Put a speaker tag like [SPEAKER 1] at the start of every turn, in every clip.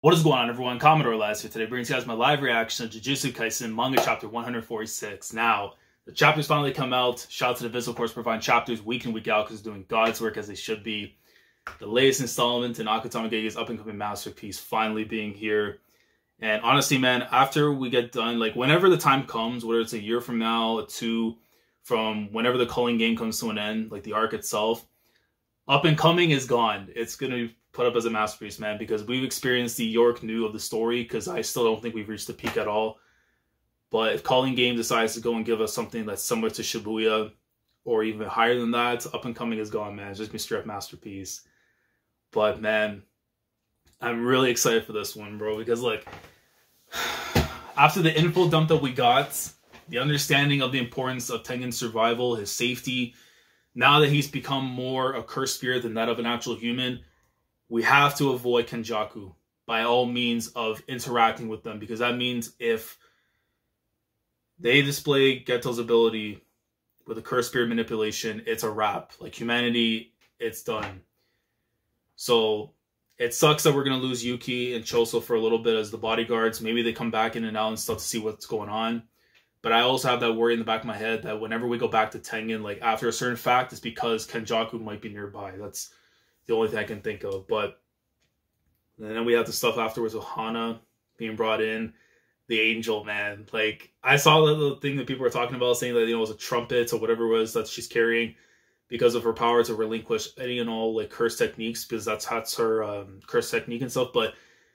[SPEAKER 1] What is going on, everyone? Commodore Last here today, brings you guys my live reaction to Jujutsu Kaisen manga chapter 146. Now, the chapters finally come out. Shout out to the Viz, of course, providing chapters week in, week out, because doing God's work as they should be. The latest installment in Gege's up-and-coming masterpiece finally being here. And honestly, man, after we get done, like whenever the time comes, whether it's a year from now, or two, from whenever the Culling Game comes to an end, like the arc itself, up-and-coming is gone. It's going to be put up as a masterpiece, man, because we've experienced the York new of the story, because I still don't think we've reached the peak at all. But if Culling Game decides to go and give us something that's similar to Shibuya, or even higher than that, up-and-coming is gone, man. It's just gonna be straight up masterpiece. But man, I'm really excited for this one, bro, because like, after the info dump that we got, the understanding of the importance of Tengen's survival, his safety, now that he's become more a cursed spirit than that of an actual human, we have to avoid Kenjaku by all means of interacting with them, because that means if they display Geto's ability with a cursed spirit manipulation, it's a wrap. Like humanity, it's done. So it sucks that we're going to lose Yuki and Choso for a little bit as the bodyguards. Maybe they come back in and out and stuff to see what's going on. But I also have that worry in the back of my head that whenever we go back to Tengen, like after a certain fact, it's because Kenjaku might be nearby. That's the only thing I can think of. But and then we have the stuff afterwards with Hana being brought in. The angel, man. Like, I saw the little thing that people were talking about, saying that, you know, it was a trumpet or whatever it was that she's carrying because of her power to relinquish any and all, like, curse techniques, because that's her curse technique and stuff. But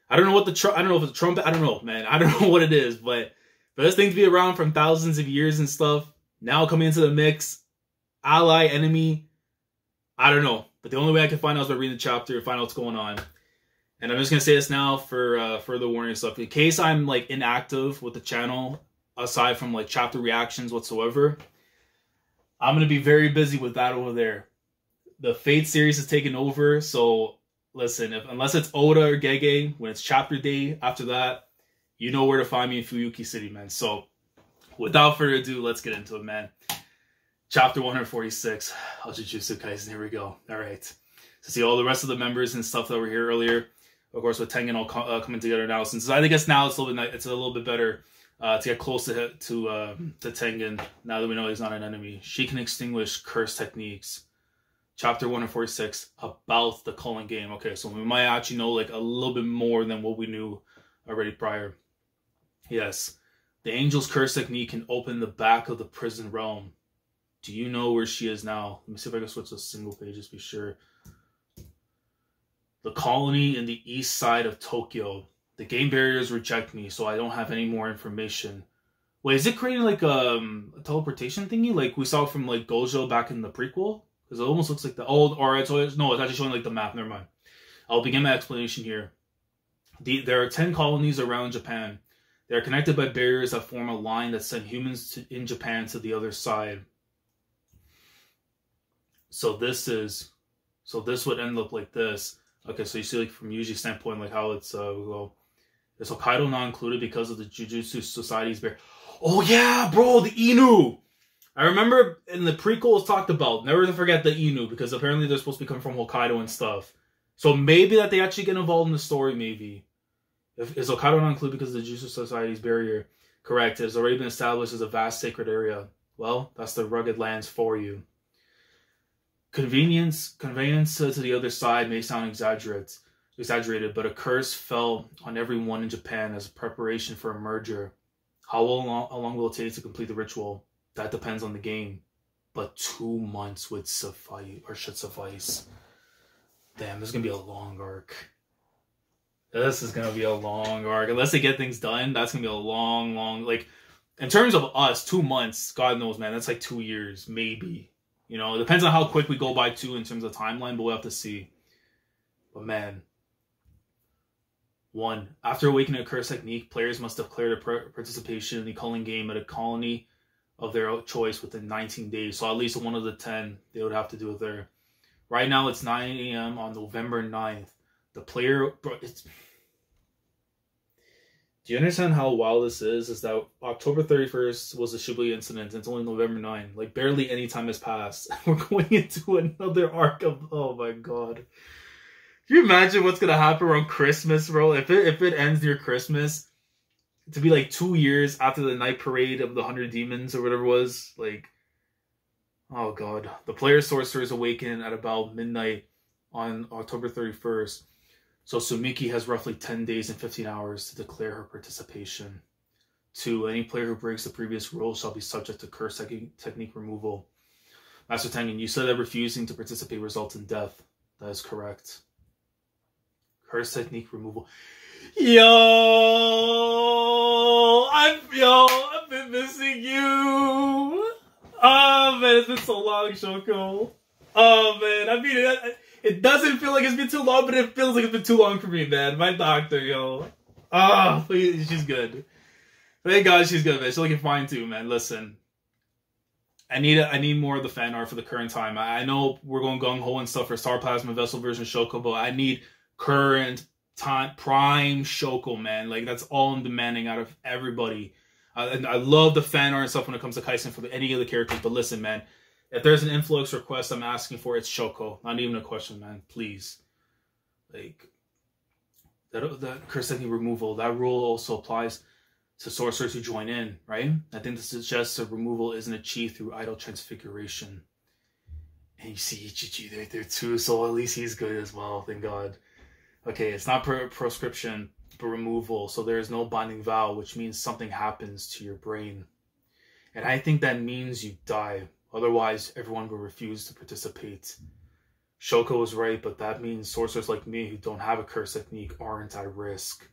[SPEAKER 1] I don't know what I don't know if it's a trumpet. I don't know, man. I don't know what it is. But for this thing to be around from thousands of years and stuff, now coming into the mix, ally, enemy, I don't know. But the only way I can find out is by reading the chapter and find out what's going on. And I'm just going to say this now for further warning stuff. In case I'm, like, inactive with the channel, aside from, like, chapter reactions whatsoever, I'm going to be very busy with that over there. The Fate series is taking over, so, listen, unless it's Oda or Gege, when it's chapter day, after that, you know where to find me in Fuyuki City, man. So, without further ado, let's get into it, man. Chapter 146 of Jujutsu Kaisen, here we go. Alright. So, see all the rest of the members and stuff that were here earlier. Of course, with Tengen all coming together now, since I guess now it's a little bit better to get close to Tengen now that we know he's not an enemy. She can extinguish curse techniques. Chapter 146 about the Culling Game. Okay, so we might actually know like a little bit more than what we knew already prior. Yes, the angel's curse technique can open the back of the prison realm. Do you know where she is now? Let me see if I can switch to single pages. Be sure. The colony in the east side of Tokyo. The game barriers reject me, so I don't have any more information. Wait, is it creating like a teleportation thingy, like we saw from like Gojo back in the prequel? Because it almost looks like the old. Or it's no, it's actually showing like the map. Never mind. I'll begin my explanation here. There are 10 colonies around Japan. They are connected by barriers that form a line that send humans in Japan to the other side. So this would end up like this. Okay, so you see, like, from Yuji's standpoint, like, how it's, well, is Hokkaido not included because of the Jujutsu Society's bear? Oh, yeah, bro, the Inu! I remember in the prequel it's talked about, never to forget the Inu, because apparently they're supposed to come from Hokkaido and stuff. So maybe that they actually get involved in the story, maybe. Is Hokkaido not included because of the Jujutsu Society's barrier? Correct, it has already been established as a vast sacred area. Well, that's the rugged lands for you. Conveyance to the other side may sound exaggerated, but a curse fell on everyone in Japan as a preparation for a merger. How long will it take to complete the ritual? That depends on the game, but 2 months would suffice, or should suffice. Damn, this is gonna be a long arc. This is gonna be a long arc. Unless they get things done, that's gonna be a long, like, in terms of us, 2 months, God knows, man, that's like 2 years, maybe. You know, it depends on how quick we go by, too, in terms of timeline, but we'll have to see. But, man. 1. After awakening a curse technique, players must declare their participation in the Culling Game at a colony of their choice within 19 days. So, at least one of the 10, they would have to do it there. Right now, it's 9 a.m. on November 9th. The player... Bro, it's... Do you understand how wild this is? Is that October 31st was the Shibuya incident. It's only November 9th. Like, barely any time has passed. We're going into another arc of... Oh, my God. Can you imagine what's gonna happen around Christmas, bro? If it ends near Christmas, to be like 2 years after the night parade of the 100 demons or whatever it was, like, oh god. The player sorcerers awaken at about midnight on October 31st. So Sumiki has roughly 10 days and 15 hours to declare her participation. 2. Any player who breaks the previous rule shall be subject to curse technique removal. Master Tengen, you said that refusing to participate results in death. That is correct. Curse technique removal. Yo, I've been missing you. Oh man, it's been so long, Shoko. Oh man, I mean, it doesn't feel like it's been too long, but it feels like it's been too long for me, man. My doctor, yo. Oh, she's good. Thank God she's good, man. She's looking fine too, man. Listen, I need more of the fan art for the current time. I know we're going gung ho and stuff for Star Plasma Vessel version Shoko, but I need current time prime Shoko, man. Like, that's all I'm demanding out of everybody. And I love the fan art and stuff when it comes to Kaisen for any of the characters. But listen, man, if there's an influx request I'm asking for, it's Shoko. Not even a question, man. Please. Like, that curse technique removal, that rule also applies to sorcerers who join in, right? I think this suggests that removal isn't achieved through idle transfiguration. And you see Ichichi right there too, so at least he's good as well, thank God. Okay, it's not proscription, but removal, so there is no binding vow, which means something happens to your brain. And I think that means you die. Otherwise, everyone will refuse to participate. Shoko was right, but that means sorcerers like me who don't have a curse technique aren't at risk.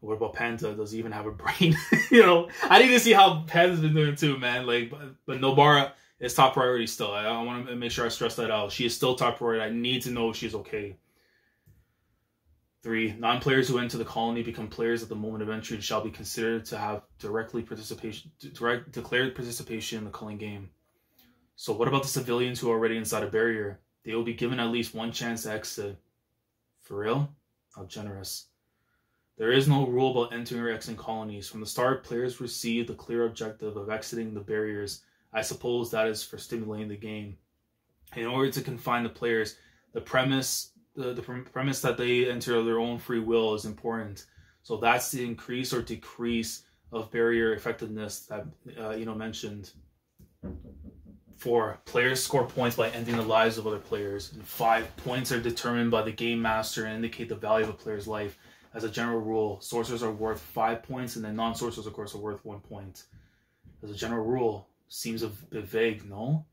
[SPEAKER 1] What about Panda? Does he even have a brain? You know, I need to see how Panda's been doing too, man. Like, but Nobara is top priority still. I want to make sure I stress that out. She is still top priority. I need to know if she's okay. 3. Non-players who enter the colony become players at the moment of entry and shall be considered to have declared participation in the Culling Game. So what about the civilians who are already inside a barrier? They will be given at least one chance to exit. For real? How generous. There is no rule about entering or exiting colonies. From the start, players receive the clear objective of exiting the barriers. I suppose that is for stimulating the game. In order to confine the players, the premise that they enter of their own free will is important. So that's the increase or decrease of barrier effectiveness that mentioned. 4. Players score points by ending the lives of other players. And 5. Points are determined by the game master and indicate the value of a player's life. As a general rule, sorcerers are worth 5 points, and then non-sorcerers, of course, are worth 1 point. As a general rule, seems a bit vague, no?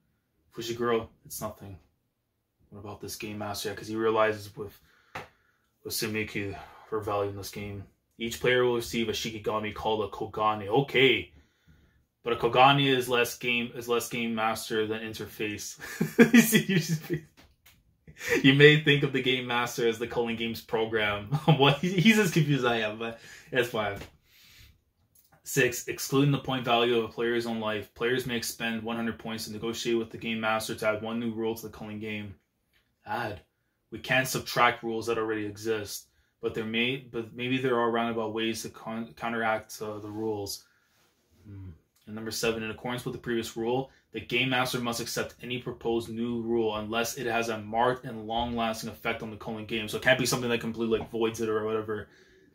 [SPEAKER 1] Fushiguro, it's nothing. What about this game master? Yeah, because he realizes with Sumiki her value in this game. Each player will receive a Shikigami called a Kogane. Okay, but a Kogane is less game master than interface. You may think of the game master as the Culling Games program. What he's as confused as I am, but it's fine. 6. Excluding the point value of a player's own life. Players may expend 100 points to negotiate with the game master to add one new rule to the Culling Game. We can't subtract rules that already exist, but maybe there are roundabout ways to counteract the rules. And number 7, in accordance with the previous rule, the game master must accept any proposed new rule unless it has a marked and long-lasting effect on the Culling Game. So it can't be something that completely voids it or whatever.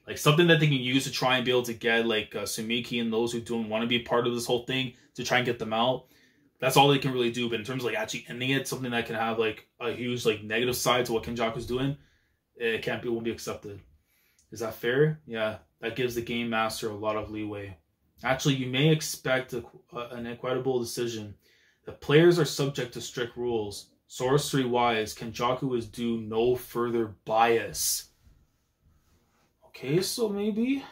[SPEAKER 1] Like something that they can use to try and be able to get Sumiki and those who don't want to be part of this whole thing to try and get them out. That's all they can really do. But in terms of actually ending it, something that can have a huge negative side to what Kenjaku's doing, it won't be accepted. Is that fair? Yeah, that gives the game master a lot of leeway. Actually, you may expect an equitable decision. The players are subject to strict rules. Sorcery-wise, Kenjaku is due no further bias. Okay, so maybe.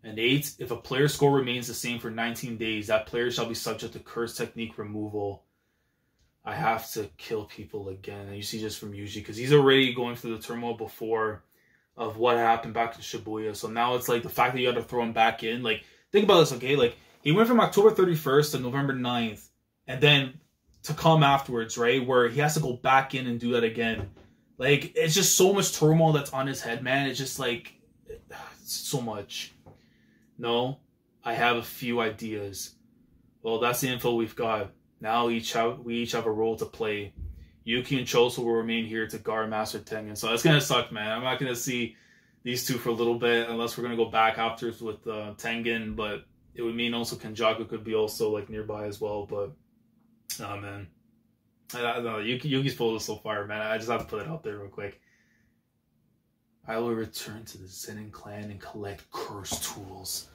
[SPEAKER 1] And 8, if a player's score remains the same for 19 days, that player shall be subject to curse technique removal. I have to kill people again. And you see just from Yuji, because he's already going through the turmoil before of what happened back in Shibuya. So now it's the fact that you had to throw him back in. Think about this, okay? He went from October 31st to November 9th, and then to come afterwards, right? Where he has to go back in and do that again. It's just so much turmoil that's on his head, man. It's just it's so much. No, I have a few ideas. Well, that's the info we've got. Now we each have a role to play. Yuki and Choso will remain here to guard Master Tengen. So that's gonna suck, man. I'm not gonna see these two for a little bit unless we're gonna go back afterwards with Tengen. But it would mean also Kenjaku could be also like nearby as well. But oh man, I don't know. Yuki's pulled us so far, man. I just have to put it out there real quick. I will return to the Zenin clan and collect curse tools.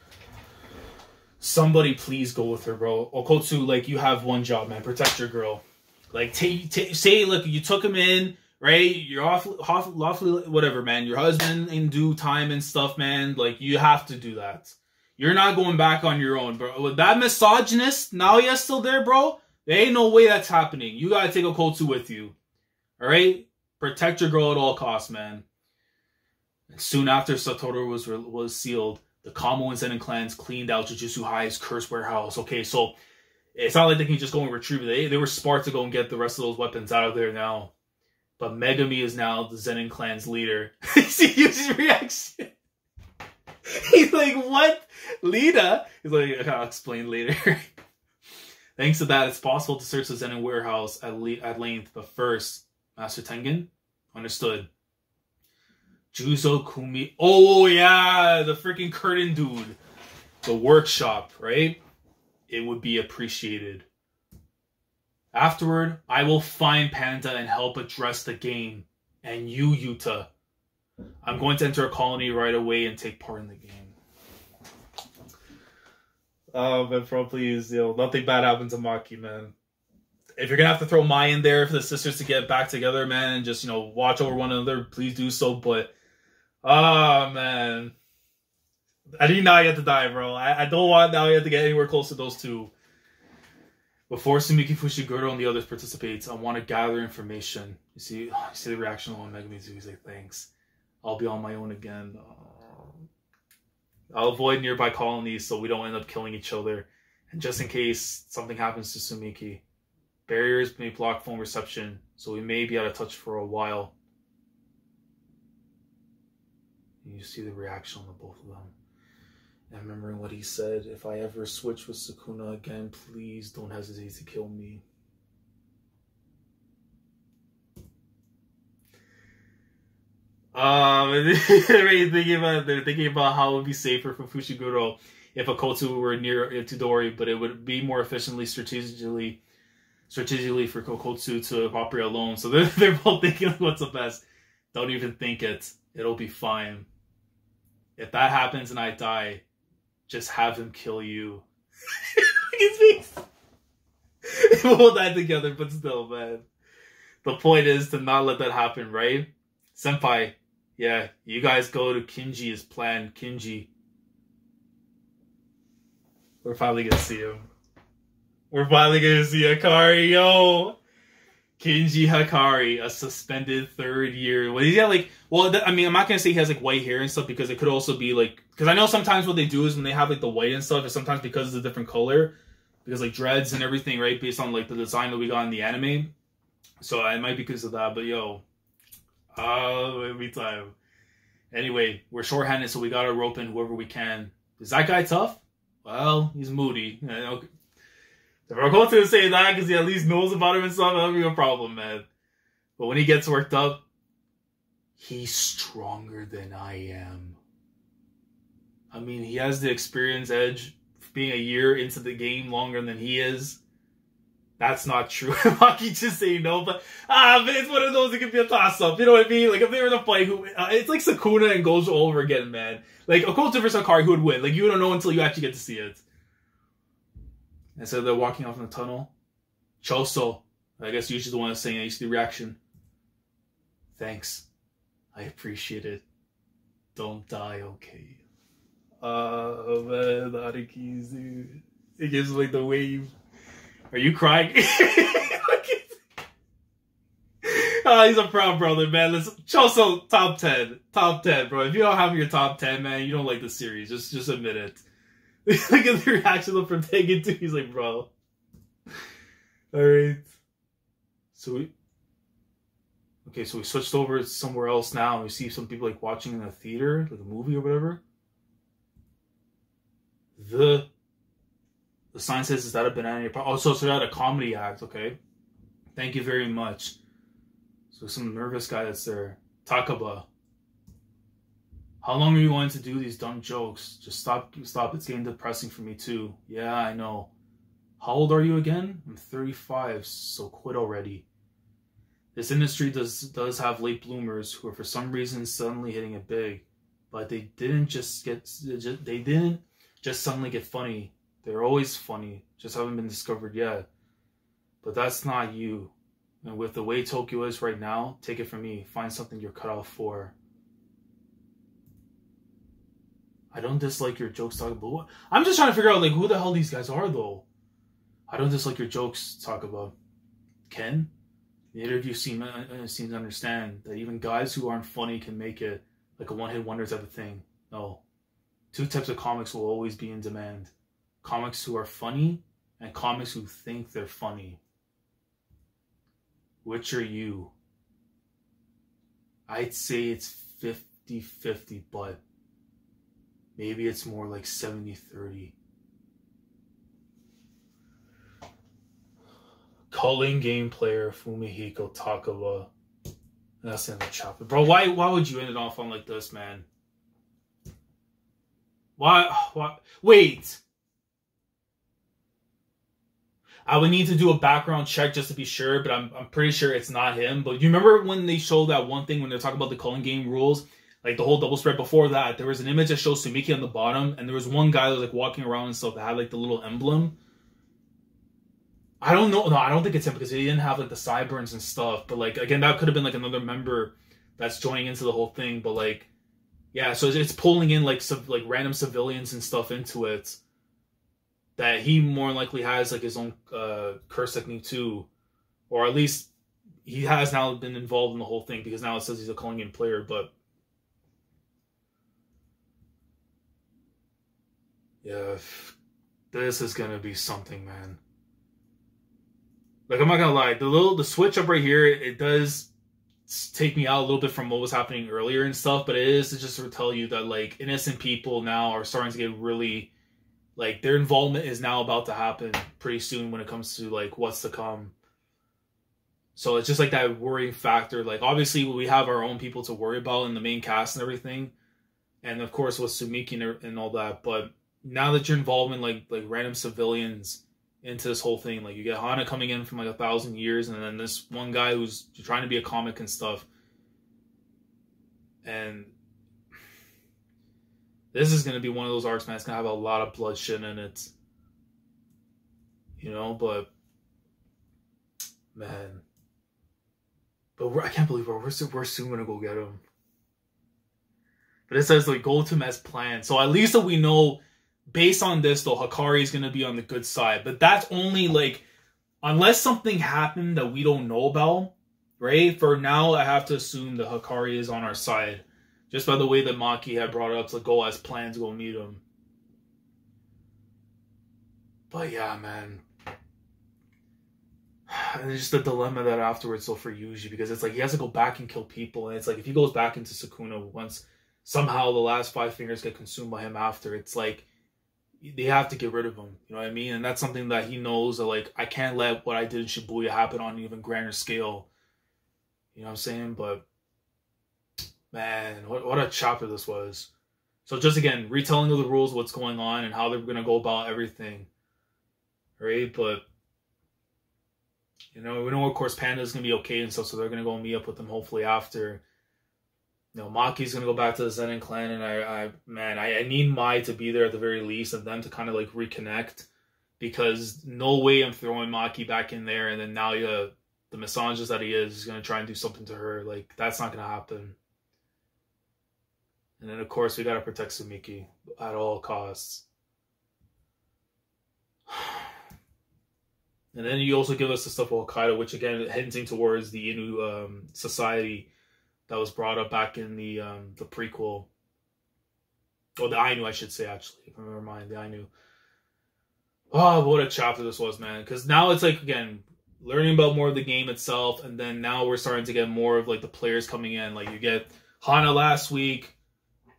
[SPEAKER 1] Somebody please go with her, bro. Okkotsu, like, you have one job, man. Protect your girl. Like, say, look, you took him in, right? You're lawfully, whatever, man. Your husband in due time and stuff, man. Like, you have to do that. You're not going back on your own, bro. With that misogynist, Naoya's still there, bro. There ain't no way that's happening. You gotta take Okkotsu with you. Alright? Protect your girl at all costs, man. And soon after Satoru was sealed, the Kamo and Zenin clans cleaned out Jujutsu High's cursed warehouse. Okay, so it's not like they can just go and retrieve it. They were smart to go and get the rest of those weapons out of there now. But Megami is now the Zenin clan's leader. See his reaction? He's like, what? Lita? He's like, I'll explain later. Thanks to that, it's possible to search the Zenin warehouse at length. But first, Master Tengen? Understood. Juzo Kumi. Oh, yeah. The freaking curtain dude. The workshop, right? It would be appreciated. Afterward, I will find Panda and help address the game. And you, Yuta. I'm going to enter a colony right away and take part in the game. Oh, man, bro, please. Nothing bad happens to Maki, man. If you're going to have to throw Mai in there for the sisters to get back together, man, and just, watch over one another, please do so. But, oh, man. I need Naoya to die, bro. I don't want Naoya to get anywhere close to those two. Before Sumiki Fushiguro and the others participates, I want to gather information. You see the reaction on Megami. He's like, thanks. I'll be on my own again. I'll avoid nearby colonies so we don't end up killing each other. And just in case something happens to Sumiki, barriers may block phone reception, so we may be out of touch for a while. And you see the reaction on the both of them. And remembering what he said, if I ever switch with Sukuna again, please don't hesitate to kill me. They're thinking about how it would be safer for Fushiguro if Okkotsu were near Itadori, but it would be more efficiently strategically for Okkotsu to operate alone. So they're both thinking what's the best. Don't even think it. It'll be fine. If that happens and I die, just have him kill you. His face. We'll die together, but still, man. The point is to not let that happen, right? Senpai, yeah, you guys go to Kinji as planned. Kinji. We're finally gonna see him. We're finally gonna see Hakari, yo! Kinji Hakari, a suspended third year. Well, he's got I mean, I'm not gonna say he has white hair and stuff because it could also be because I know sometimes what they do is when they have the white and stuff, is sometimes because it's a different color, because dreads and everything, right, based on the design that we got in the anime. So it might be because of that, but yo. Every time. Anyway, we're shorthanded, so we gotta rope in whoever we can. Is that guy tough? Well, he's moody. Okay. If we're going to say that because he at least knows about him and stuff, that'll be a problem, man. But when he gets worked up, he's stronger than I am. I mean, he has the experience edge being a year into the game longer than he is. That's not true. Maki just say no, but it's one of those that could be a toss-up. You know what I mean? If they were to fight, it's like Sukuna and Gojo all over again, man. Okkotsu versus Hakari, who would win? You don't know until you actually get to see it. And so they're walking off in the tunnel. Choso, I guess you're the one that's saying it. You see the reaction. Thanks. I appreciate it. Don't die, okay? Man, the Arikis, dude. It gives the wave. Are you crying? He's a proud brother, man. Choso, top 10. Top 10, bro. If you don't have your top 10, man, you don't like the series. Just admit it. Look at the reaction from Tengen too. He's like, bro. Alright. So we switched over somewhere else now. We see some people watching in a theater, a movie or whatever. The sign says, is that a banana? Oh, so they're at a comedy act, okay. Thank you very much. So some nervous guy that's there. Takaba. How long are you going to do these dumb jokes? Just stop. It's getting depressing for me too. Yeah, I know. How old are you again? I'm 35, so quit already. This industry does have late bloomers who are for some reason suddenly hitting it big, but they didn't just suddenly get funny. They're always funny, just haven't been discovered yet. But that's not you. And with the way Tokyo is right now, take it from me, find something you're cut off for. I don't dislike your jokes, Takaba. I'm just trying to figure out, like, who the hell these guys are, though. I don't dislike your jokes, Takaba. Ken? Neither of you seem to understand that even guys who aren't funny can make it, like a one-hit wonder type of thing. No. Two types of comics will always be in demand. Comics who are funny and comics who think they're funny. Which are you? I'd say it's 50-50, but maybe it's more like 70-30. Culling Game player Fumihiko Takaba. That's in the chapter. Bro, why would you end it off on like this, man? Why? Wait. I would need to do a background check just to be sure, but I'm pretty sure it's not him. But you remember when they showed that one thing when they're talking about the Culling Game rules? Like the whole double spread before that, there was an image that shows Sumiki on the bottom, and there was one guy that was like walking around and stuff that had like the little emblem. I don't know. No, I don't think it's him because he didn't have like the sideburns and stuff. But like, again, that could have been like another member that's joining into the whole thing. But like, yeah, so it's pulling in like random civilians and stuff into it. That he more likely has like his own curse technique too. Or at least he has now been involved in the whole thing because now it says he's a Culling Game player. But yeah, this is going to be something, man. Like, I'm not gonna lie, the switch up right here, it does take me out a little bit from what was happening earlier and stuff, but it is to just sort of tell you that, like, innocent people now are starting to get really, like, their involvement is now about to happen pretty soon when it comes to, like, what's to come. So it's just, like, that worrying factor. Like, obviously, we have our own people to worry about in the main cast and everything, and, of course, with Sumiki and all that, but now that you're involved in, like random civilians into this whole thing. Like, you get Hana coming in from like 1,000 years, and then this one guy who's trying to be a comic and stuff. And this is going to be one of those arcs, man. It's going to have a lot of bloodshed in it. You know, but man. But I can't believe we're soon going to go get him. But it says, like, go to him as planned. So at least that we know, based on this, though, Hakari is going to be on the good side. But that's only, like, unless something happened that we don't know about, right? For now, I have to assume that Hakari is on our side. Just by the way that Maki had brought it up to go as planned to go meet him. But yeah, man. And it's just the dilemma that afterwards, though, for Yuji. Because it's like, he has to go back and kill people. And it's like, if he goes back into Sukuna once somehow the last 5 fingers get consumed by him after, it's like, they have to get rid of him, you know what I mean? And that's something that he knows that, like, I can't let what I did in Shibuya happen on an even grander scale. You know what I'm saying? But, man, what a chapter this was. So just, again, retelling of the rules, what's going on, and how they're going to go about everything. Right? But, you know, we know, of course, Panda's going to be okay and stuff, so they're going to go meet up with them hopefully after. You know, Maki's going to go back to the Zenin clan, and I need Mai to be there at the very least, and them to kind of, like, reconnect, because no way I'm throwing Maki back in there, and then now the misogynist that he is going to try and do something to her. Like, that's not going to happen. And then, of course, we got to protect Sumiki at all costs. And then you also give us the stuff with Hokkaido, which, again, hinting towards the Inu society that was brought up back in the prequel. Or the Ainu, I should say, actually. Never mind, the Ainu. Oh, what a chapter this was, man. Because now it's like, again, learning about more of the game itself, and then now we're starting to get more of, like, the players coming in. Like, you get Hana last week,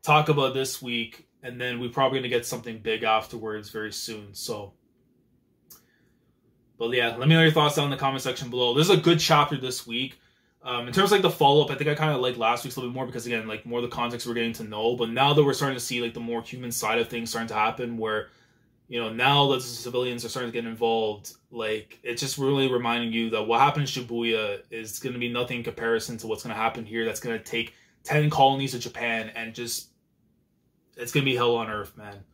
[SPEAKER 1] talk about this week, and then we're probably going to get something big afterwards very soon. So, but yeah, let me know your thoughts down in the comment section below. This is a good chapter this week. In terms of like the follow-up, I think I kind of like last week's a little bit more because, again, like more of the context we're getting to know. But now that we're starting to see like the more human side of things starting to happen, where, you know, now that the civilians are starting to get involved, like it's just really reminding you that what happened in Shibuya is going to be nothing in comparison to what's going to happen here. That's going to take 10 colonies of Japan and just, it's going to be hell on earth, man.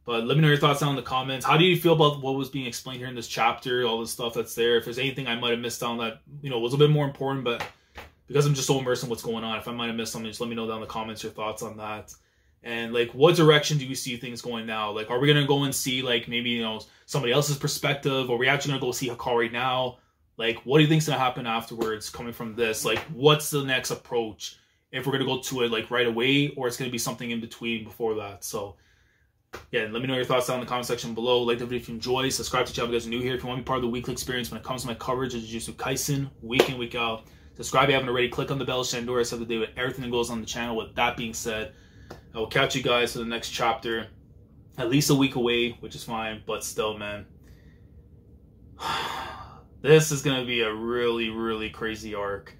[SPEAKER 1] But let me know your thoughts down in the comments. How do you feel about what was being explained here in this chapter, all the stuff that's there? If there's anything I might have missed on that, you know, was a bit more important, but because I'm just so immersed in what's going on, if I might have missed something, just let me know down in the comments your thoughts on that. And, like, what direction do you see things going now? Like, are we going to go and see, like, maybe, you know, somebody else's perspective? Or are we actually going to go see Hakari now? Like, what do you think's going to happen afterwards coming from this? Like, what's the next approach? If we're going to go to it, like, right away, or it's going to be something in between before that. So, yeah, let me know your thoughts down in the comment section below. Like the video if you enjoy. Subscribe to the channel if you guys are new here. If you want to be part of the weekly experience when it comes to my coverage of Jujutsu Kaisen, week in, week out. Subscribe if you haven't already. Click on the bell, Shandora, so the day with everything that goes on the channel. With that being said, I will catch you guys for the next chapter. At least a week away, which is fine, but still, man. This is going to be a really, really crazy arc.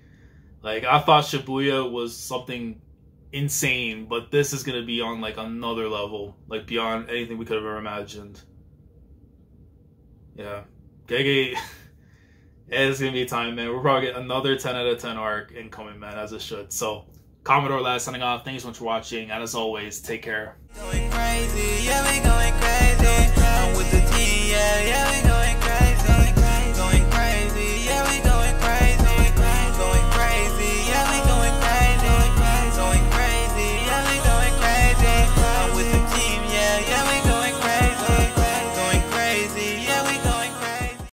[SPEAKER 1] Like, I thought Shibuya was something insane, but this is going to be on, like, another level. Like, beyond anything we could have ever imagined. Yeah. Gege, it's going to be time, man. We'll probably get another 10 out of 10 arc incoming, man, as it should. So, Commodore last signing off. Thanks so much for watching, and as always, take care.
[SPEAKER 2] Going crazy, yeah, we going crazy. I'm with the team, yeah, yeah.